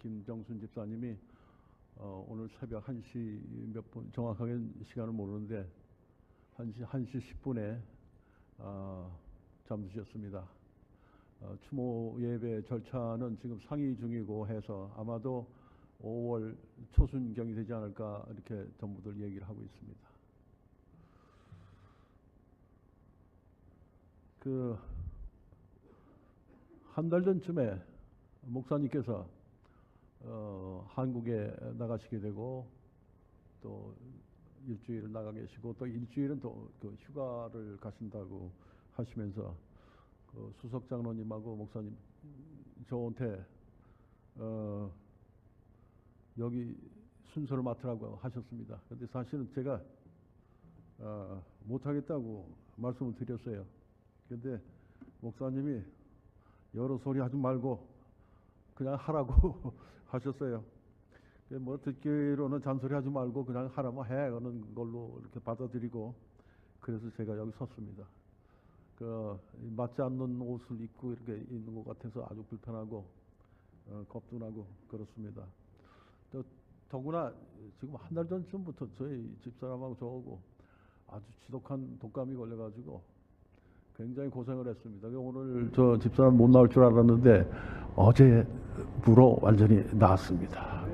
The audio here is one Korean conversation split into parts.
김정순 집사님이 오늘 새벽 1시 몇 분, 정확하게 시간을 모르는데 1시 10분에 잠드셨습니다. 추모 예배 절차는 지금 상의 중이고 해서 아마도 5월 초순경이 되지 않을까 이렇게 전부들 얘기를 하고 있습니다. 한 달 전쯤에 목사님께서 한국에 나가시게 되고 또 일주일 나가 계시고 또 일주일은 또 그 휴가를 가신다고 하시면서 그 수석 장로님하고 목사님 저한테 여기 순서를 맡으라고 하셨습니다. 그런데 사실은 제가 못하겠다고 말씀을 드렸어요. 그런데 목사님이 여러 소리 하지 말고 그냥 하라고 하셨어요. 뭐 듣기로는 잔소리 하지 말고 그냥 하라면 해 하는 걸로 이렇게 받아들이고 그래서 제가 여기 섰습니다. 맞지 않는 옷을 입고 이렇게 있는 것 같아서 아주 불편하고 겁도 나고 그렇습니다. 또 더구나 지금 한 달 전쯤부터 저희 집사람하고 저하고 아주 지독한 독감이 걸려가지고 굉장히 고생을 했습니다. 오늘 저 집사람 못 나올 줄 알았는데 어제부로 완전히 나았습니다.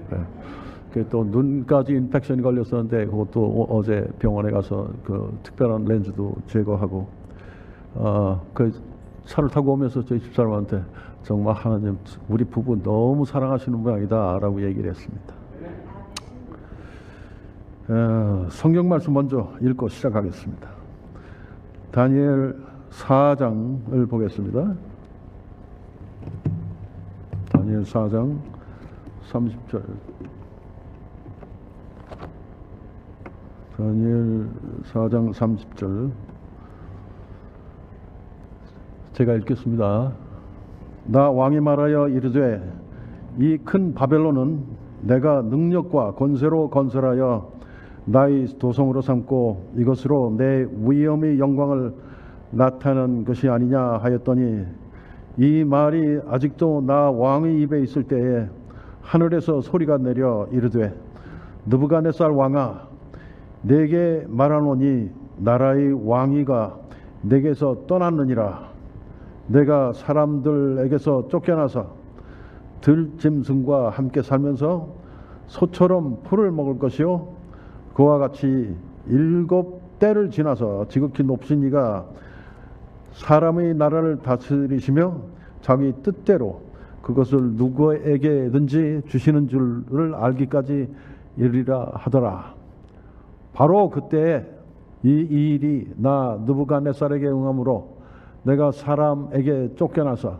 또 눈까지 인펙션이 걸렸었는데 그것도 어제 병원에 가서 그 특별한 렌즈도 제거하고 그 차를 타고 오면서 저희 집사람한테 정말 하나님 우리 부부 너무 사랑하시는 모양이다 라고 얘기를 했습니다. 성경 말씀 먼저 읽고 시작하겠습니다. 다니엘 4장을 보겠습니다. 다니엘 4장 30절. 다니엘 4장 30절. 제가 읽겠습니다. 나 왕이 말하여 이르되 이 큰 바벨론은 내가 능력과 권세로 건설하여 나의 도성으로 삼고 이것으로 내 위엄의 영광을 나타낸 것이 아니냐 하였더니 이 말이 아직도 나 왕의 입에 있을 때에 하늘에서 소리가 내려 이르되 느부갓네살 왕아 내게 말하노니 나라의 왕위가 내게서 떠났느니라. 내가 사람들에게서 쫓겨나서 들짐승과 함께 살면서 소처럼 풀을 먹을 것이요 그와 같이 7때를 지나서 지극히 높으신 이가 사람의 나라를 다스리시며 자기 뜻대로 그것을 누구에게든지 주시는 줄을 알기까지 이르리라 하더라. 바로 그때에 이 일이 나 느부갓네살에게 응함으로 내가 사람에게 쫓겨나서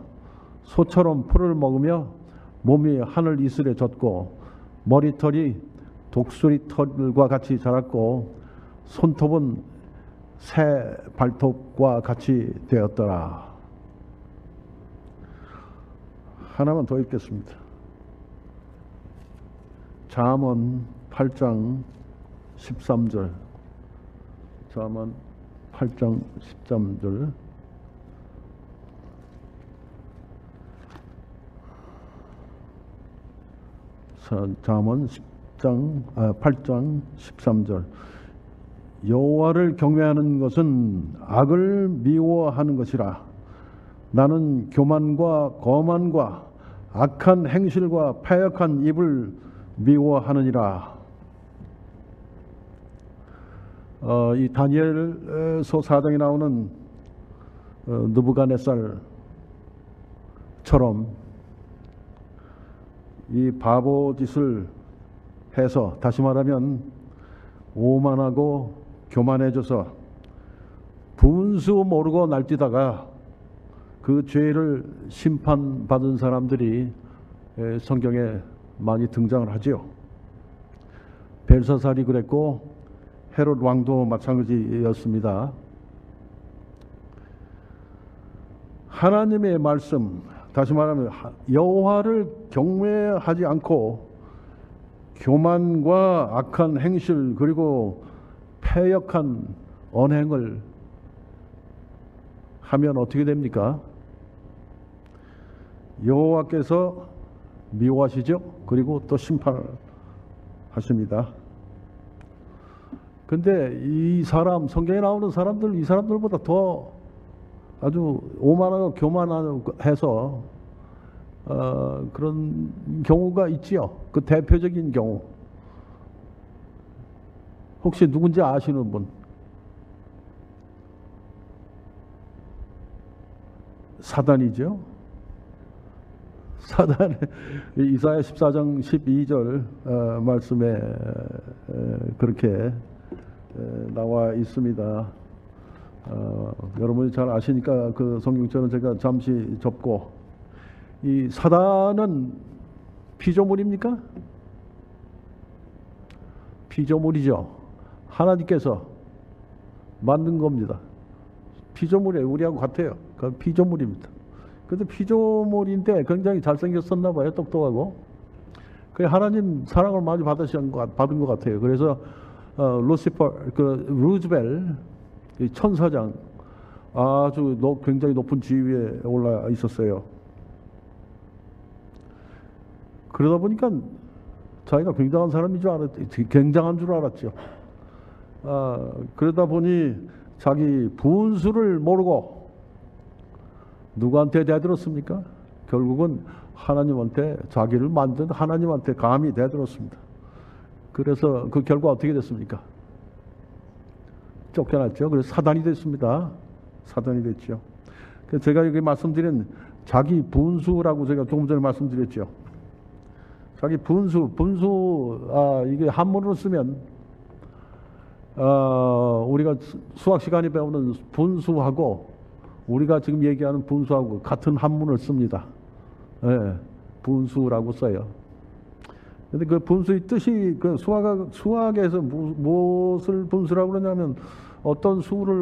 소처럼 풀을 먹으며 몸이 하늘 이슬에 젖고 머리털이 독수리 털과 같이 자랐고 손톱은 새 발톱과 같이 되었더라. 하나만 더 읽겠습니다. 잠언 8장 13절. 잠언 8장 13절. 잠언 8장 13절. 여호와를 경외하는 것은 악을 미워하는 것이라. 나는 교만과 거만과 악한 행실과 패역한 입을 미워하느니라. 이 다니엘서 4장에 나오는 느부갓네살처럼 이 바보 짓을 해서 다시 말하면 오만하고 교만해져서 분수 모르고 날뛰다가 그 죄를 심판받은 사람들이 성경에 많이 등장을 하지요. 벨사살이 그랬고 헤롯 왕도 마찬가지였습니다. 하나님의 말씀, 다시 말하면 여호와를 경외하지 않고 교만과 악한 행실 그리고 패역한 언행을 하면 어떻게 됩니까? 여호와께서 미워하시죠? 그리고 또 심판하십니다. 근데 이 사람, 성경에 나오는 사람들, 이 사람들보다 더 아주 오만하고 교만해서 그런 경우가 있지요. 그 대표적인 경우. 혹시 누군지 아시는 분? 사단이죠. 사단. 이사야 14장 12절 말씀에 그렇게 나와 있습니다. 여러분이 잘 아시니까 그 성경처럼 제가 잠시 접고, 이 사단은 피조물입니까? 피조물이죠. 하나님께서 만든 겁니다. 피조물이에요. 우리하고 같아요. 그 피조물입니다. 근데 피조물인데 굉장히 잘생겼었나 봐요. 똑똑하고. 그 하나님 사랑을 많이 받은 것 같아요. 그래서 루시퍼, 그 루즈벨 천사장, 아주 굉장히 높은 지위에 올라 있었어요. 그러다 보니까 자기가 굉장한 사람인 줄 알았죠. 굉장한 줄 알았죠. 그러다 보니 자기 분수를 모르고 누구한테 대들었습니까? 결국은 하나님한테, 자기를 만든 하나님한테 감히 대들었습니다. 그래서 그 결과 어떻게 됐습니까? 쫓겨났죠. 그래서 사단이 됐습니다. 사단이 됐죠. 제가 여기 말씀드린 자기 분수라고 제가 조금 전에 말씀드렸죠. 자기 분수, 이게 한문으로 쓰면, 우리가 수학 시간에 배우는 분수하고 우리가 지금 얘기하는 분수하고 같은 한문을 씁니다. 예, 분수라고 써요. 근데 그 분수의 뜻이, 그 수학에서 무엇을 분수라고 그러냐면, 어떤 수를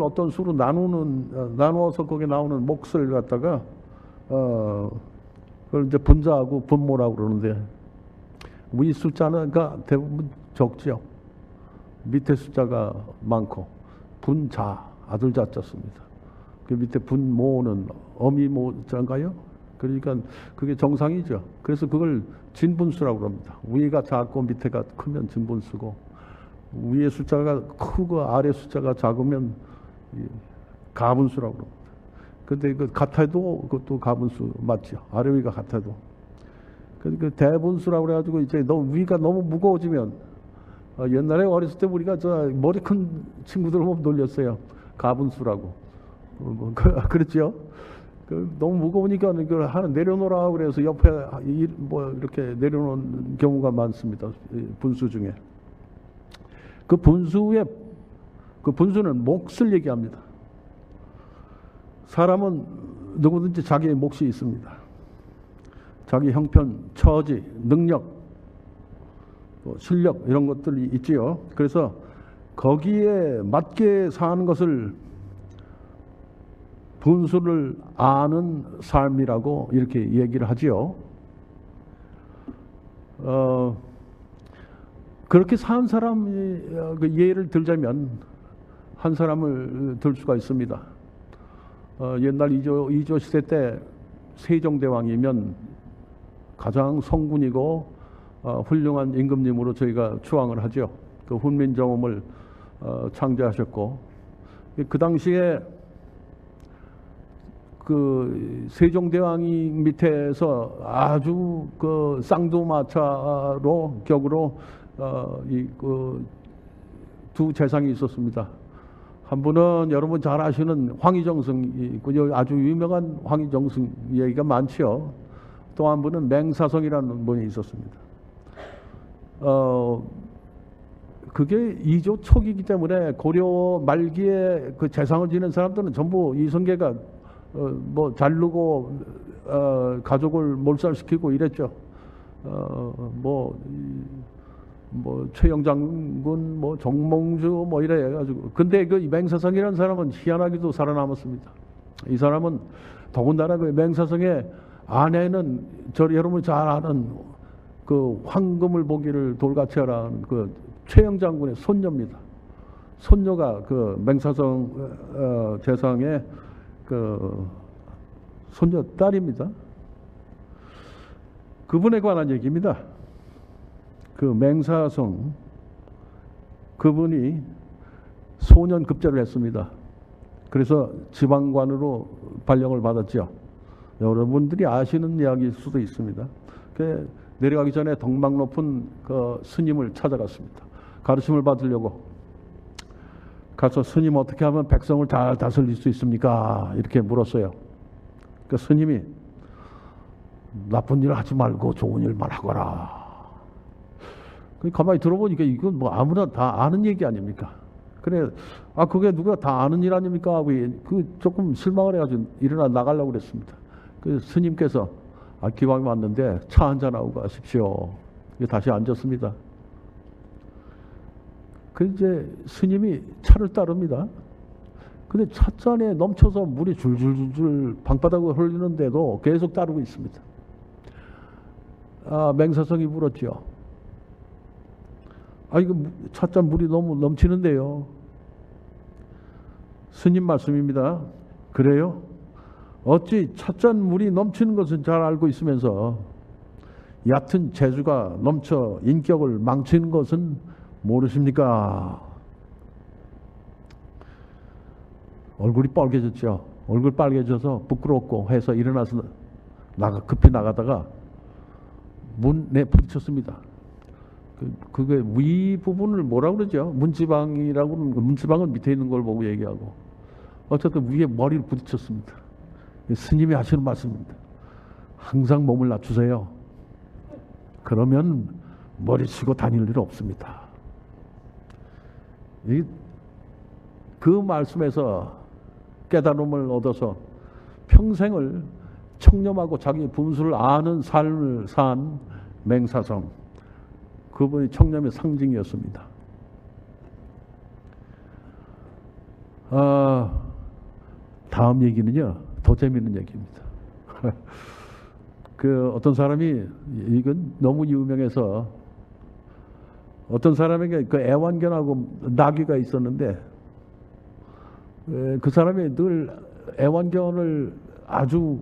나누어서 거기에 나오는 몫을 갖다가, 그걸 이제 분자하고 분모라고 그러는데, 위 숫자는 대부분 적죠. 밑에 숫자가 많고, 분자, 아들 자자 씁니다. 그 밑에 분모는 어미모자인가요? 그러니까 그게 정상이죠. 그래서 그걸 진분수라고 합니다. 위가 작고 밑에가 크면 진분수고, 위에 숫자가 크고 아래 숫자가 작으면 가분수라고 합니다. 근데 그 같아도 그것도 가분수 맞죠. 아래 위가 같아도. 그 대분수라고 그래가지고 이제 위가 너무 무거워지면, 옛날에 어렸을 때 우리가 머리 큰 친구들 보면 놀렸어요. 가분수라고. 그렇죠? 너무 무거우니까 그걸 하나 내려놓으라 그래서 옆에 이렇게 내려놓은 경우가 많습니다. 분수 중에. 그 분수는 몫을 얘기합니다. 사람은 누구든지 자기의 몫이 있습니다. 자기 형편, 처지, 능력, 실력 이런 것들이 있지요. 그래서 거기에 맞게 사는 것을 분수를 아는 삶이라고 이렇게 얘기를 하지요. 그렇게 산 사람이, 그 예를 들자면 한 사람을 들 수가 있습니다. 옛날 이조 시대 때 세종대왕이면 가장 성군이고 훌륭한 임금님으로 저희가 추앙을 하죠. 그 훈민정음을 창제하셨고, 그 당시에 그 세종대왕이 밑에서 아주 그 쌍두마차로 격으로 두 재상이 있었습니다. 한 분은 여러분 잘 아시는 황희정승이 아주 유명한 황희정승 얘기가 많지요. 또 한 분은 맹사성이라는 분이 있었습니다. 그게 이조 초기이기 때문에 고려 말기에 그 재상을 지낸 사람들은 전부 이성계가 자르고 가족을 몰살시키고 이랬죠. 최영 장군, 정몽주 이래 해가지고. 근데 그 맹사성이라는 사람은 희한하게도 살아남았습니다. 이 사람은 더군다나 그 맹사성의 아내는 여러분이 잘 아는 그 황금을 보기를 돌같이 하라는 그 최영 장군의 손녀입니다. 손녀가 그 맹사성 재상의 그 손녀 딸입니다. 그분에 관한 얘기입니다. 그 맹사성 그분이 소년급제를 했습니다. 그래서 지방관으로 발령을 받았죠. 여러분들이 아시는 이야기일 수도 있습니다. 내려가기 전에 덕망 높은 그 스님을 찾아갔습니다. 가르침을 받으려고 가서 스님 어떻게 하면 백성을 잘 다스릴 수 있습니까? 이렇게 물었어요. 그 스님이 나쁜 일 하지 말고 좋은 일만 하거라. 가만히 들어보니까 이건 뭐 아무나 다 아는 얘기 아닙니까? 그래, 그게 누가 다 아는 일 아닙니까? 하고 조금 실망을 해가지고 일어나 나가려고 그랬습니다. 그 스님께서 기왕이 왔는데 차 한잔하고 가십시오. 다시 앉았습니다. 이제 스님이 차를 따릅니다. 근데 찻잔에 넘쳐서 물이 줄줄줄 방바닥으로 흘리는데도 계속 따르고 있습니다. 맹사성이 물었죠. 이거 찻잔 물이 너무 넘치는데요. 스님 말씀입니다. 그래요? 어찌 찻잔 물이 넘치는 것은 잘 알고 있으면서 얕은 재주가 넘쳐 인격을 망치는 것은 모르십니까? 얼굴이 빨개졌죠. 얼굴 빨개져서 부끄럽고 해서 일어나서 급히 나가다가 문에 부딪혔습니다. 그게 위 부분을 뭐라고 그러죠? 문지방이라고, 문지방은 밑에 있는 걸 보고 얘기하고. 어쨌든 위에 머리를 부딪혔습니다. 스님이 하시는 말씀입니다. 항상 몸을 낮추세요. 그러면 머리 치고 다닐 일 없습니다. 그 말씀에서 깨달음을 얻어서 평생을 청렴하고 자기 분수를 아는 삶을 산 맹사성, 그분이 청렴의 상징이었습니다. 다음 얘기는요, 더 재미있는 얘기입니다. 어떤 사람이, 이건 너무 유명해서, 어떤 사람에게 그 애완견하고 나귀가 있었는데, 그 사람이 늘 애완견을 아주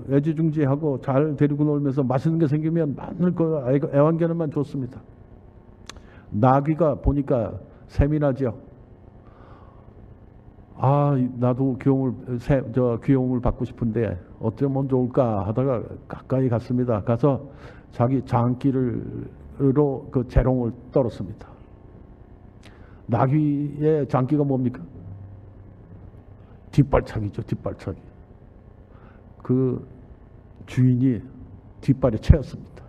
애지중지하고 잘 데리고 놀면서 맛있는 게 생기면 맨날 애완견만 줬습니다. 나귀가 보니까 세민하죠. 나도 귀여움을 받고 싶은데 어쩌면 좋을까 하다가 가까이 갔습니다. 가서 자기 장기로 그 재롱을 떨었습니다. 나귀의 장기가 뭡니까? 뒷발차기죠, 뒷발차기. 그 주인이 뒷발에 채였습니다.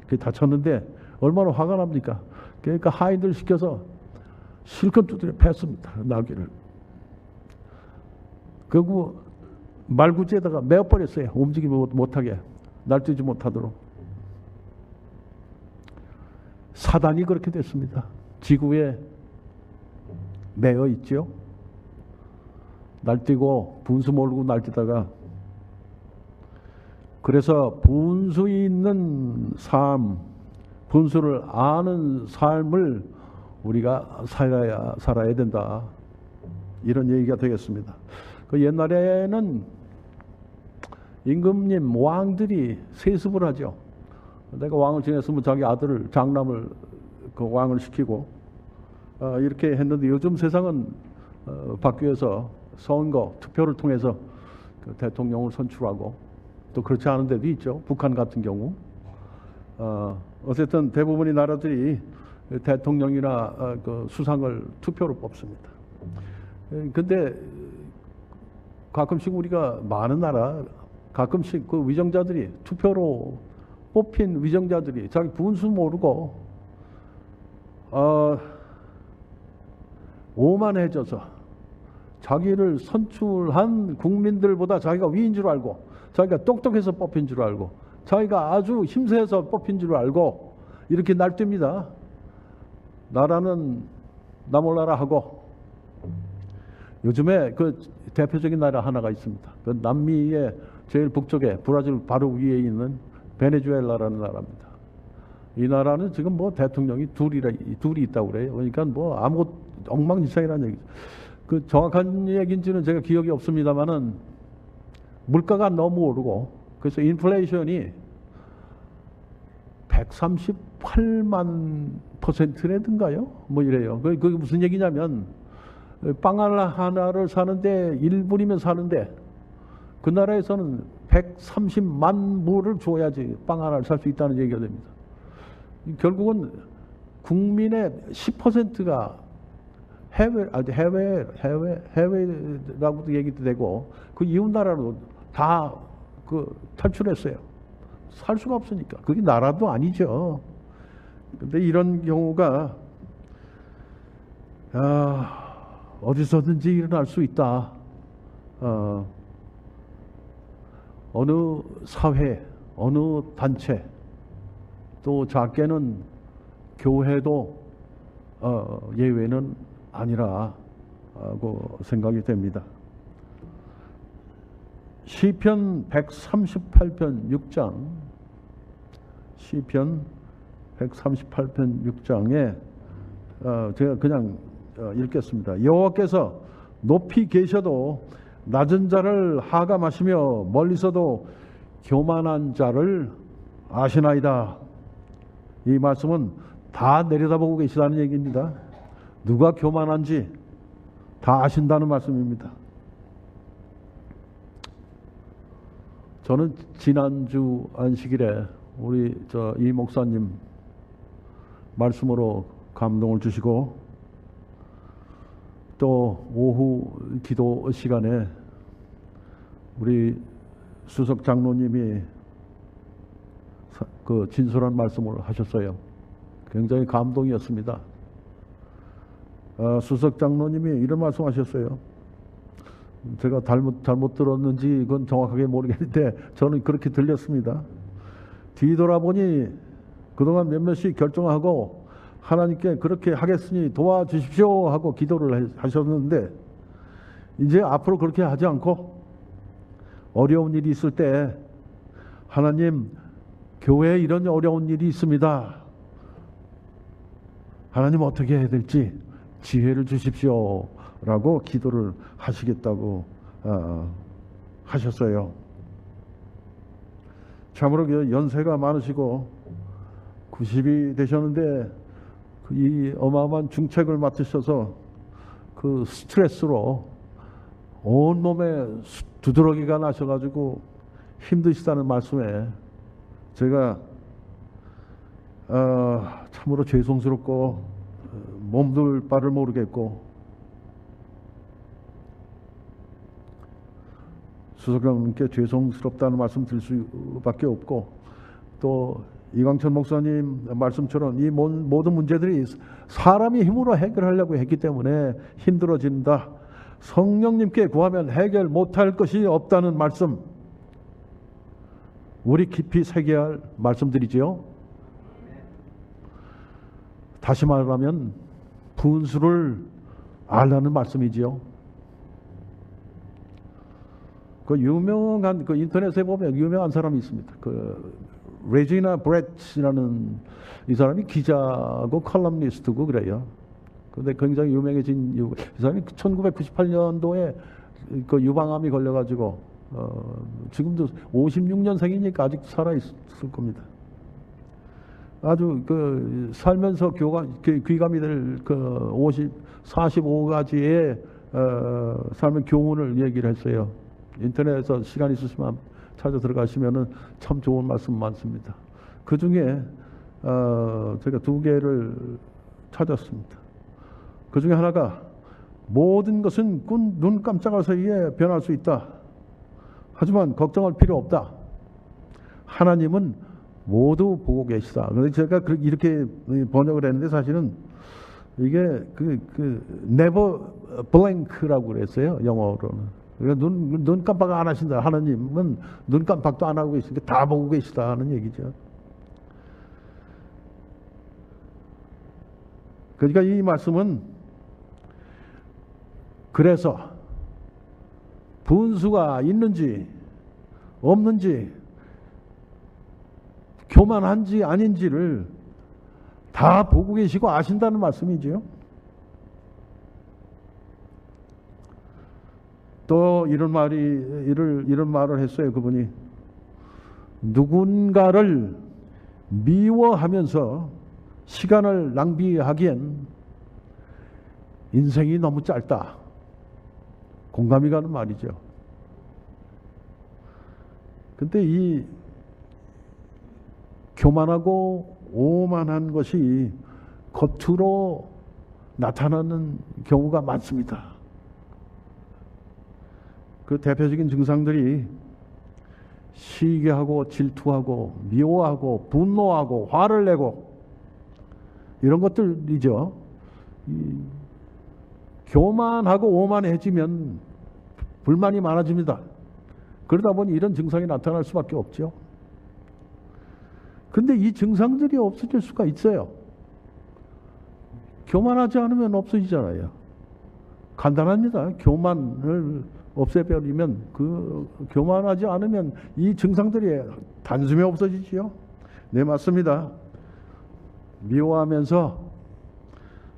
그게 다쳤는데 얼마나 화가 납니까? 그러니까 하인들 시켜서 실컷 두드려 팼습니다, 나귀를. 그리고 말구지에다가 메어버렸어요. 움직이지 못하게, 날뛰지 못하도록. 사단이 그렇게 됐습니다. 지구에 매여 있죠. 날뛰고 분수 모르고 날뛰다가, 그래서 분수 있는 삶, 분수를 아는 삶을 우리가 살아야 된다. 이런 얘기가 되겠습니다. 옛날에는 임금님, 왕들이 세습을 하죠. 내가 왕을 지냈으면 자기 아들을, 장남을 왕을 시키고 이렇게 했는데, 요즘 세상은 바뀌어서 선거, 투표를 통해서 대통령을 선출하고, 또 그렇지 않은 데도 있죠. 북한 같은 경우. 어쨌든 대부분의 나라들이 대통령이나 수상을 투표로 뽑습니다. 근데 가끔씩 우리가 많은 나라, 가끔씩 그 위정자들이, 투표로 뽑힌 위정자들이 자기 분수 모르고 오만해져서 자기를 선출한 국민들보다 자기가 위인 줄 알고, 자기가 똑똑해서 뽑힌 줄 알고, 자기가 아주 힘세서 뽑힌 줄 알고 이렇게 날뜁니다. 나라는 나 몰라라 하고. 요즘에 그 대표적인 나라 하나가 있습니다. 그 남미의 제일 북쪽에, 브라질 바로 위에 있는 베네수엘라라는 나라입니다. 이 나라는 지금 뭐 대통령이 둘이 있다고 그래요. 그러니까 뭐 아무것도 엉망진창이라는 얘기죠. 그 정확한 얘기인지는 제가 기억이 없습니다만은 물가가 너무 오르고, 그래서 인플레이션이 138만 %라든가요? 뭐 이래요. 그게 무슨 얘기냐면 빵 하나를 사는데 1불이면 사는데 그 나라에서는 130만 불을 줘야지 빵 하나를 살 수 있다는 얘기가 됩니다. 결국은 국민의 10%가 해외라고도 얘기도 되고 그 이웃 나라로 다 탈출했어요. 살 수가 없으니까. 그게 나라도 아니죠. 근데 이런 경우가 어디서든지 일어날 수 있다. 어느 사회, 어느 단체, 또 작게는 교회도 예외는 아니라고 생각이 됩니다. 시편 138편 6장, 시편 138편 6장에 제가 그냥 읽겠습니다. 여호와께서 높이 계셔도 낮은 자를 하감하시며 멀리서도 교만한 자를 아시나이다. 이 말씀은 다 내려다보고 계시다는 얘기입니다. 누가 교만한지 다 아신다는 말씀입니다. 저는 지난주 안식일에 우리 이 목사님 말씀으로 감동을 주시고 또 오후 기도 시간에 우리 수석 장로님이 그 진솔한 말씀을 하셨어요. 굉장히 감동이었습니다. 수석 장로님이 이런 말씀하셨어요. 제가 잘못 들었는지 그건 정확하게 모르겠는데 저는 그렇게 들렸습니다. 뒤돌아보니 그동안 몇몇이 결정하고 하나님께 그렇게 하겠으니 도와주십시오 하고 기도를 하셨는데 이제 앞으로 그렇게 하지 않고 어려운 일이 있을 때 하나님, 교회에 이런 어려운 일이 있습니다. 하나님 어떻게 해야 될지 지혜를 주십시오 라고 기도를 하시겠다고 하셨어요. 참으로 연세가 많으시고 90이 되셨는데 이 어마어마한 중책을 맡으셔서 그 스트레스로 온몸에 두드러기가 나셔가지고 힘드시다는 말씀에 제가 참으로 죄송스럽고 몸둘 바를 모르겠고 수석장님께 죄송스럽다는 말씀 드릴 수밖에 없고 또 이광천 목사님 말씀처럼 이 모든 문제들이 사람의 힘으로 해결하려고 했기 때문에 힘들어진다. 성령님께 구하면 해결 못할 것이 없다는 말씀 우리 깊이 새겨야 할 말씀들이지요. 다시 말하면 분수를 알라는 말씀이지요. 그 유명한 그 인터넷에 보면 유명한 사람이 있습니다. 그 레지나 브렛이라는 이 사람이 기자고 컬럼니스트고 그래요. 근데 굉장히 유명해진 이유, 이 사람이 1998년도에 그 유방암이 걸려가지고 지금도 56년생이니까 아직 살아 있을 겁니다. 아주 그 살면서 귀감이 될 그 45가지의 삶의 교훈을 얘기를 했어요. 인터넷에서 시간 있으시면 찾아 들어가시면은 참 좋은 말씀 많습니다. 그 중에 제가 2개를 찾았습니다. 그 중에 하나가 모든 것은 눈 깜짝할 사이에 변할 수 있다. 하지만 걱정할 필요 없다. 하나님은 모두 보고 계시다. 그래서 제가 이렇게 번역을 했는데 사실은 이게 never blank라고 그랬어요. 영어로는. 그러니까 눈 깜빡 안 하신다. 하나님은 눈 깜빡도 안 하고 계시니까 다 보고 계시다 하는 얘기죠. 그러니까 이 말씀은 그래서 분수가 있는지 없는지 교만한지 아닌지를 다 보고 계시고 아신다는 말씀이지요. 또 이런 말을 했어요. 그분이 누군가를 미워하면서 시간을 낭비하기엔 인생이 너무 짧다. 공감이 가는 말이죠. 근데 이 교만하고 오만한 것이 겉으로 나타나는 경우가 많습니다. 그 대표적인 증상들이 시기하고 질투하고 미워하고 분노하고 화를 내고 이런 것들이죠. 교만하고 오만해지면 불만이 많아집니다. 그러다 보니 이런 증상이 나타날 수밖에 없죠. 근데 이 증상들이 없어질 수가 있어요. 교만하지 않으면 없어지잖아요. 간단합니다. 교만을 없애버리면, 교만하지 않으면 이 증상들이 단숨에 없어지지요. 네, 맞습니다. 미워하면서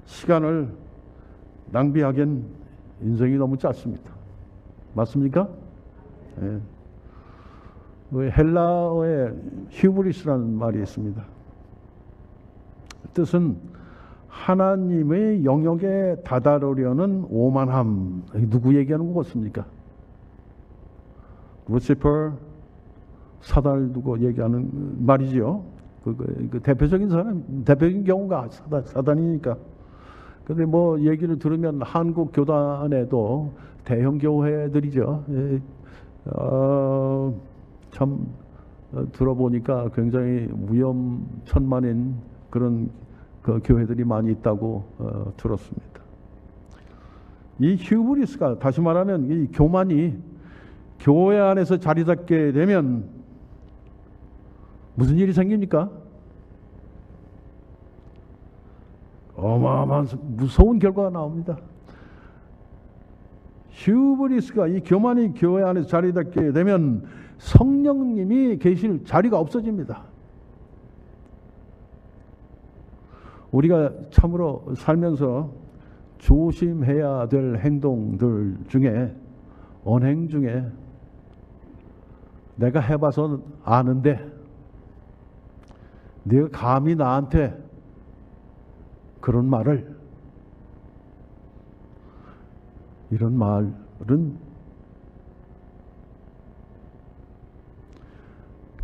시간을 낭비하기엔 인생이 너무 짧습니다. 맞습니까? 네. 헬라어에 휴브리스라는 말이 있습니다. 뜻은 하나님의 영역에 다다르려는 오만함. 누구 얘기하는 것 같습니까? 루시퍼, 사단을 두고 얘기하는 말이지요. 그 대표적인 대표적인 경우가 사단이니까. 근데 뭐 얘기를 들으면 한국 교단에도 대형 교회들이죠. 참 들어보니까 굉장히 위험천만인 그런 그 교회들이 많이 있다고 들었습니다. 이 휴브리스가, 다시 말하면 이 교만이 교회 안에서 자리 잡게 되면 무슨 일이 생깁니까? 어마어마한 무서운 결과가 나옵니다. 휴브리스가, 이 교만이 교회 안에서 자리 잡게 되면 성령님이 계실 자리가 없어집니다. 우리가 참으로 살면서 조심해야 될 행동들 중에, 언행 중에 내가 해봐서 아는데 네가 감히 나한테 그런 말을, 이런 말은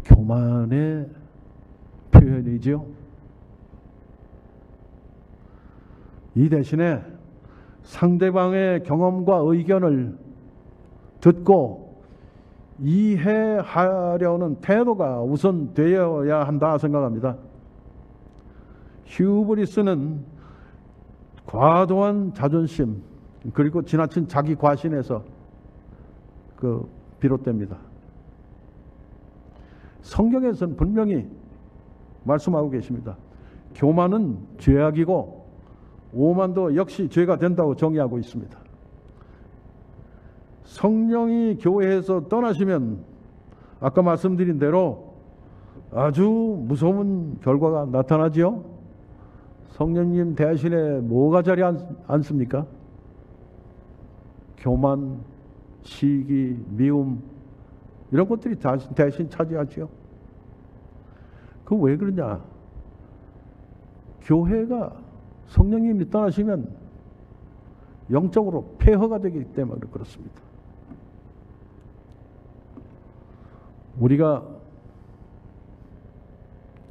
교만의 표현이죠. 이 대신에 상대방의 경험과 의견을 듣고 이해하려는 태도가 우선 되어야 한다 생각합니다. 휴브리스는 과도한 자존심 그리고 지나친 자기 과신에서 비롯됩니다. 성경에서는 분명히 말씀하고 계십니다. 교만은 죄악이고 오만도 역시 죄가 된다고 정의하고 있습니다. 성령이 교회에서 떠나시면 아까 말씀드린 대로 아주 무서운 결과가 나타나지요. 성령님 대신에 뭐가 자리 앉습니까? 교만, 시기, 미움, 이런 것들이 대신 차지하죠. 그 왜 그러냐? 교회가 성령님이 떠나시면 영적으로 폐허가 되기 때문에 그렇습니다. 우리가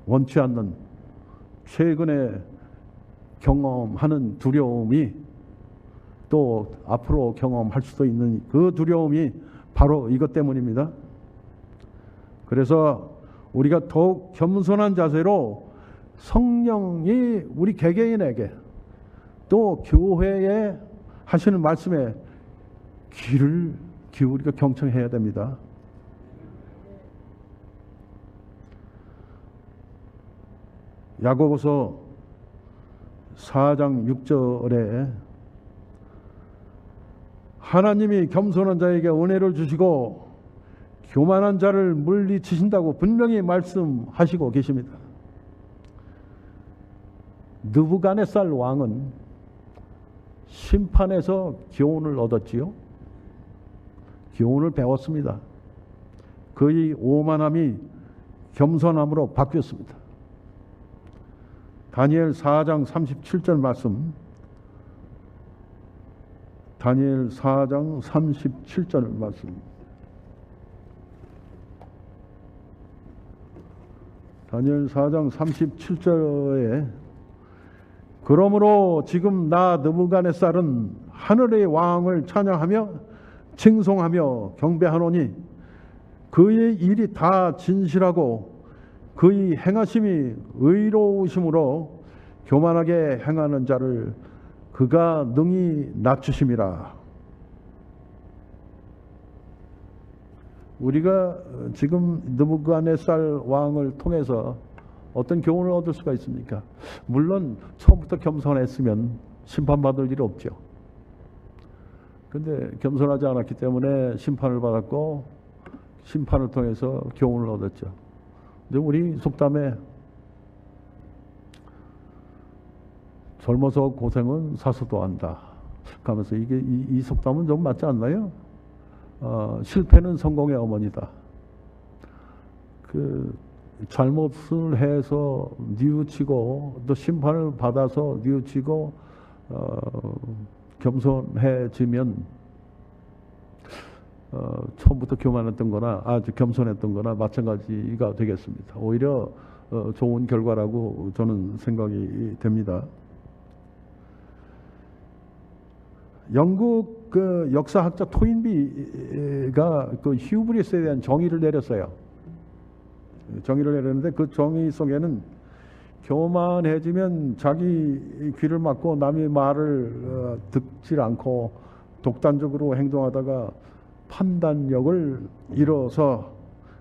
원치 않는 최근에 경험하는 두려움이 또 앞으로 경험할 수도 있는 그 두려움이 바로 이것 때문입니다. 그래서 우리가 더욱 겸손한 자세로 성령이 우리 개개인에게 또 교회에 하시는 말씀에 귀를 기울이고 경청해야 됩니다. 야고보서 4장 6절에 하나님이 겸손한 자에게 은혜를 주시고 교만한 자를 물리치신다고 분명히 말씀하시고 계십니다. 느부갓네살 왕은 심판에서 교훈을 얻었지요. 교훈을 배웠습니다. 그의 오만함이 겸손함으로 바뀌었습니다. 다니엘 4장 37절 말씀. 다니엘 4장 37절 말씀. 다니엘 4장 37절에 그러므로 지금 나 느부갓네살은 하늘의 왕을 찬양하며 칭송하며 경배하노니 그의 일이 다 진실하고 그의 행하심이 의로우심으로 교만하게 행하는 자를 그가 능히 낮추심이라. 우리가 지금 느부갓네살 왕을 통해서 어떤 교훈을 얻을 수가 있습니까? 물론 처음부터 겸손했으면 심판받을 일 없죠. 그런데 겸손하지 않았기 때문에 심판을 받았고 심판을 통해서 교훈을 얻었죠. 근데 우리 속담에 젊어서 고생은 사서도 한다 하면서 이 속담은 좀 맞지 않나요? 실패는 성공의 어머니다. 그 잘못을 해서 뉘우치고 또 심판을 받아서 뉘우치고 겸손해지면 처음부터 교만했던 거나 아주 겸손했던 거나 마찬가지가 되겠습니다. 오히려 좋은 결과라고 저는 생각이 됩니다. 영국 그 역사학자 토인비가 그 휴브리스에 대한 정의를 내렸어요. 정의를 내렸는데 그 정의 속에는 교만해지면 자기 귀를 막고 남의 말을 듣지 않고 독단적으로 행동하다가 판단력을 잃어서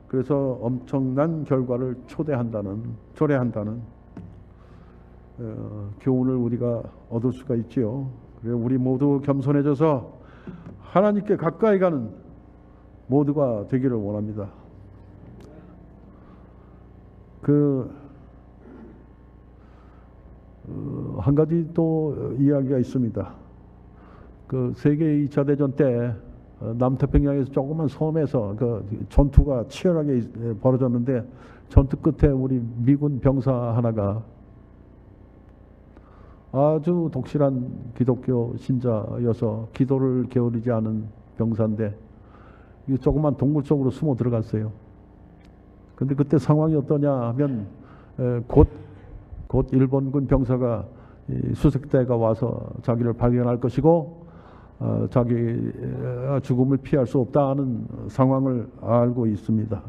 그래서 엄청난 결과를 초래한다는 교훈을 우리가 얻을 수가 있지요. 그래 우리 모두 겸손해져서 하나님께 가까이 가는 모두가 되기를 원합니다. 한 가지 또 이야기가 있습니다. 그 세계 2차 대전 때 남태평양에서 조그만 섬에서 그 전투가 치열하게 벌어졌는데 전투 끝에 우리 미군 병사 하나가 아주 독실한 기독교 신자여서 기도를 게으르지 않은 병사인데 이 조그만 동굴 속으로 숨어 들어갔어요. 근데 그때 상황이 어떠냐 하면 곧 일본군 병사가 수색대가 와서 자기를 발견할 것이고 자기 죽음을 피할 수 없다는 상황을 알고 있습니다.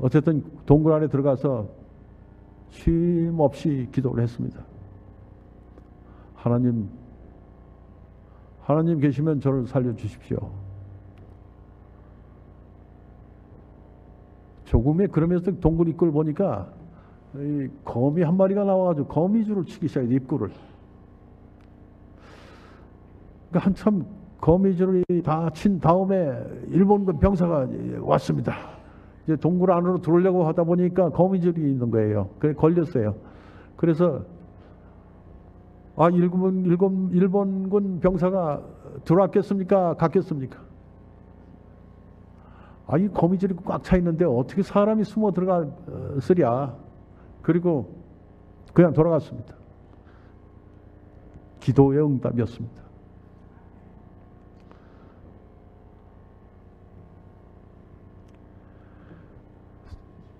어쨌든 동굴 안에 들어가서 쉼 없이 기도를 했습니다. 하나님 계시면 저를 살려주십시오. 조금에 그러면서 동굴 입구를 보니까 이 거미 한 마리가 나와가지고 거미줄을 치기 시작해요. 입구를. 그러니까 한참 거미줄이 다 친 다음에 일본군 병사가 왔습니다. 이제 동굴 안으로 들어오려고 하다 보니까 거미줄이 있는 거예요. 그래 걸렸어요. 그래서 일본군 병사가 들어왔겠습니까? 갔겠습니까? 이 거미줄이 꽉 차 있는데 어떻게 사람이 숨어 들어갔으랴. 그리고 그냥 돌아갔습니다. 기도의 응답이었습니다.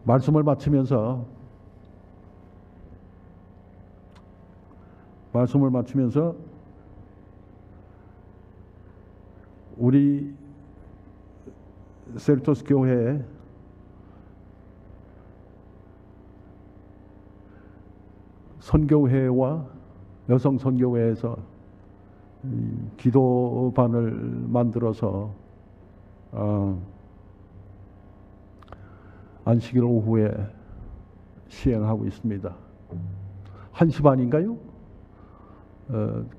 말씀을 마치면서 우리 세르토스 교회 선교회와 여성 선교회에서 기도반을 만들어서 안식일 오후에 시행하고 있습니다. 1시 반인가요?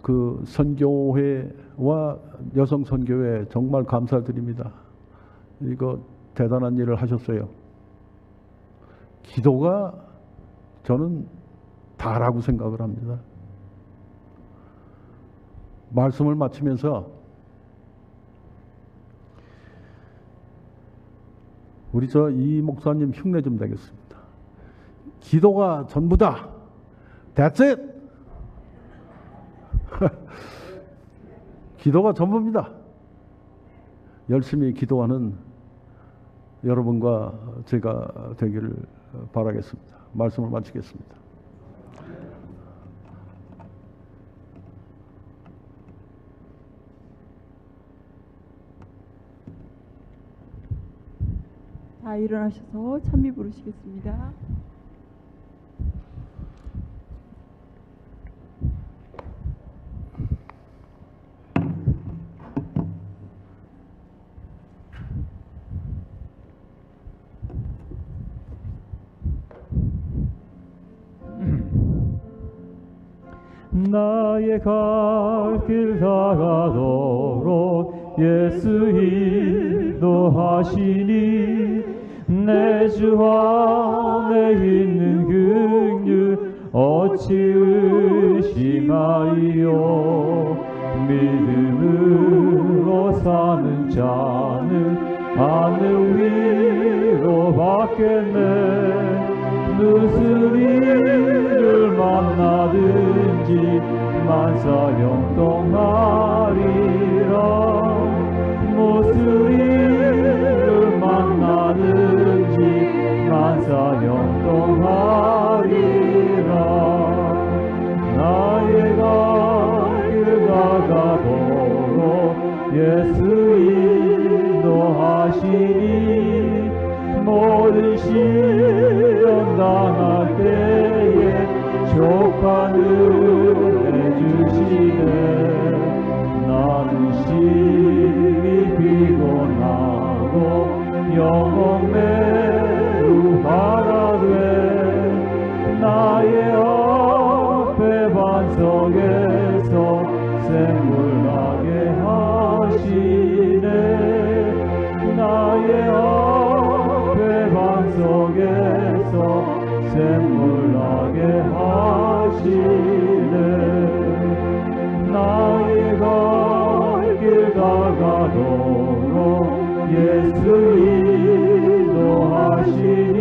그 선교회와 여성 선교회 정말 감사드립니다. 이거 대단한 일을 하셨어요. 기도가 저는 다라고 생각을 합니다. 말씀을 마치면서 우리 이 목사님 흉내 좀 내겠습니다. 기도가 전부다. That's it. 기도가 전부입니다. 열심히 기도하는 여러분과 제가 되기를 바라겠습니다. 말씀을 마치겠습니다. 다 일어나셔서 찬미 부르시겠습니다. 나의 갈 길 다가도록 예수 인도하시니 내 주 안에 있는 긍휼 어찌 의심하리요. 믿음으로 사는 자는 하늘 위로 받겠네. 무슨 일을 만나든지 만사형통하리라. 무슨 일을 만나든지 만사형통하리라. 나의 갈 길 다가도록 예수 인도하시니 모든 시련 당할 때에 족한 은혜 주시네. 나는 심히 피곤하고 영혼 메루하라되 나의 앞에 반석에서 샘물 나게 하시네. 나의 앞에 반석에서 샘물 나게 하시네. 나의 갈 길 다가도록 예수 인도하시니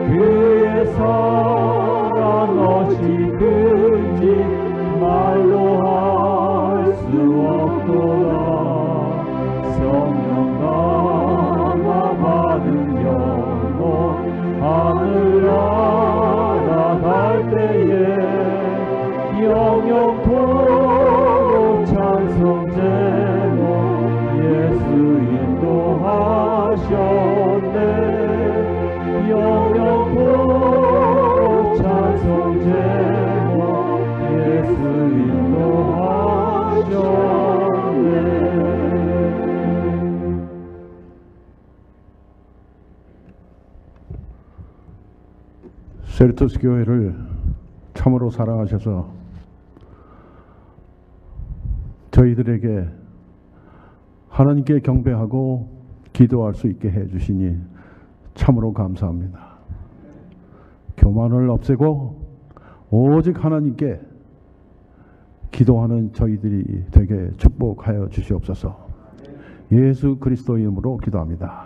그의 사랑 어찌 큰지 말로 할 수 없도다. 성령 감화 받은 영혼 하늘 날아갈 때에 영영토록 찬송 제목 예수 인도하셨네. 영영토록 찬송 제목 예수 인도하셨네. 세르토스 교회를 참으로 사랑하셔서 저희들에게 하나님께 경배하고 기도할 수 있게 해주시니 참으로 감사합니다. 교만을 없애고 오직 하나님께 기도하는 저희들이 되게 축복하여 주시옵소서. 예수 그리스도 이름으로 기도합니다.